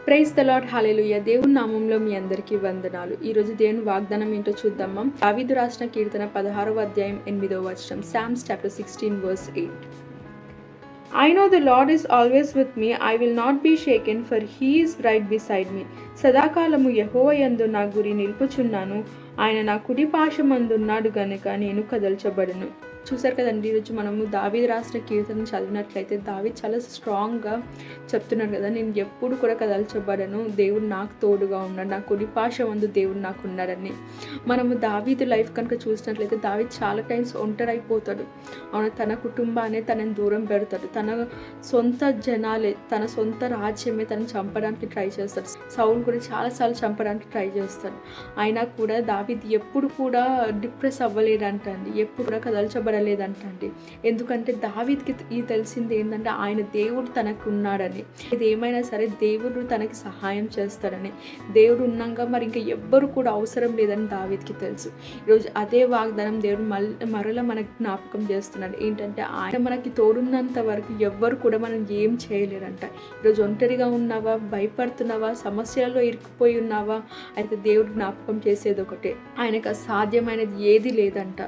Praise the lord, హల్లెలూయా. దేవుని నామంలో మీ అందరికీ వందనాలు. ఈరోజు దేవుని వాగ్దానం ఏంటో చూద్దామా. దావీదు రాసిన కీర్తన 16వ అధ్యాయం 8వ వచనం. Psalms chapter 16 verse 8. I know the Lord is always with me. I will not be shaken, for he is right beside me. సదాకాలము యెహోవా యందు నా గురి నిలుపుచున్నాను. ఆయన నా కుడి పార్శ్వమందున్నాడు గనుక నేను కదల్చబడను. చూసారు కదండి, ఈరోజు మనము దావీదు రాసిన కీర్తన చదివినట్లయితే దావీదు చాలా స్ట్రాంగ్గా చెప్తున్నాడు కదా, నేను ఎప్పుడు కూడా కదల్చబడను, దేవుడు నాకు తోడుగా ఉన్నాడు, నా కుడి పార్శ్వమందు దేవుడు నాకు ఉన్నాడని. మనము దావీదు లైఫ్ కనుక చూసినట్లయితే దావీదు చాలా టైమ్స్ ఒంటరైపోతాడు. అవును, తన కుటుంబాన్ని తనని దూరం పెడతాడు, తన సొంత జనాలే, తన సొంత రాజ్యమే తనని చంపడానికి ట్రై చేస్తాడు. సౌలు కూడా చాలాసార్లు చంపడానికి ట్రై చేస్తాడు. అయినా కూడా దావీదు ఎప్పుడు కూడా డిప్రెస్ అవ్వలేదంటండి, ఎప్పుడు కూడా కదల్చబడలేదంటండి. ఎందుకంటే దావీదుకి ఇది తెలిసింది ఏంటంటే ఆయన దేవుడు తనకు ఉన్నాడని, ఇది ఏమైనా సరే దేవుడు తనకి సహాయం చేస్తాడని, దేవుడు ఉన్నాక మరి ఇంకా ఎవ్వరు కూడా అవసరం లేదని దావీదుకి తెలుసు. ఈరోజు అదే వాగ్దానం దేవుడు మరలా మనకు జ్ఞాపకం చేస్తున్నాడు. ఏంటంటే ఆయన మనకి తోడున్నంత వరకు ఎవ్వరు కూడా మనం ఏం చేయలేరంట. ఈరోజు ఒంటరిగా ఉన్నావా, భయపడుతున్నావా, సమస్యలలో ఇరుక్కుపోయి ఉన్నావా, అయితే దేవుడు జ్ఞాపకం చేసేది ఒకటే, ఆయనకు అసాధ్యమైనది ఏది లేదంట.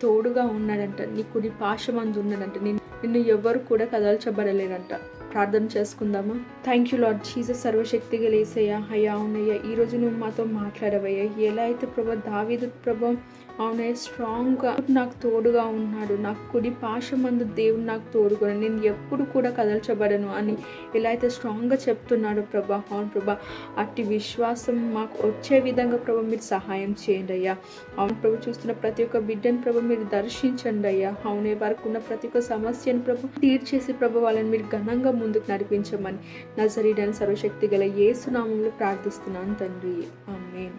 తోడుగా ఉన్నాడంట, నీ కుడి పార్శ్వమందు ఉన్నాడంట, నిన్ను ఎవరు కూడా కదల్చబడలేరంట. ప్రార్థన చేసుకుందామా. థ్యాంక్ యూ లార్డ్ జీసస్, సర్వశక్తిగా యేసయ్యా. అయ్యా అవునయ్యా, ఈరోజు నువ్వు మాతో మాట్లాడవయ్యా. ఎలా అయితే ప్రభా దావీదు ప్రభా అవునయ్య స్ట్రాంగ్గా నాకు తోడుగా ఉన్నాడు, నాకు కుడి పార్శ్వమందు దేవుడు నాకు తోడుగా, నేను ఎప్పుడు కూడా కదల్చబడను అని ఎలా అయితే స్ట్రాంగ్గా చెప్తున్నాడు ప్రభా. అవును ప్రభా, అట్టి విశ్వాసం మాకు వచ్చే విధంగా ప్రభా మీరు సహాయం చేయండి అయ్యా. అవును ప్రభు, చూస్తున్న ప్రతి ఒక్క బిడ్డను ప్రభు మీరు దర్శించండి అయ్యా. అవునే వరకు ఉన్న ప్రతి ఒక్క సమస్యను ప్రభు తీర్చేసి ప్రభు వాళ్ళని మీరు ఘనంగా ముందుకు నడిపించమని నజరేయుడైన సర్వశక్తి గల యేసు నామములో ప్రార్థిస్తున్నాను తండ్రి. ఆమేన్.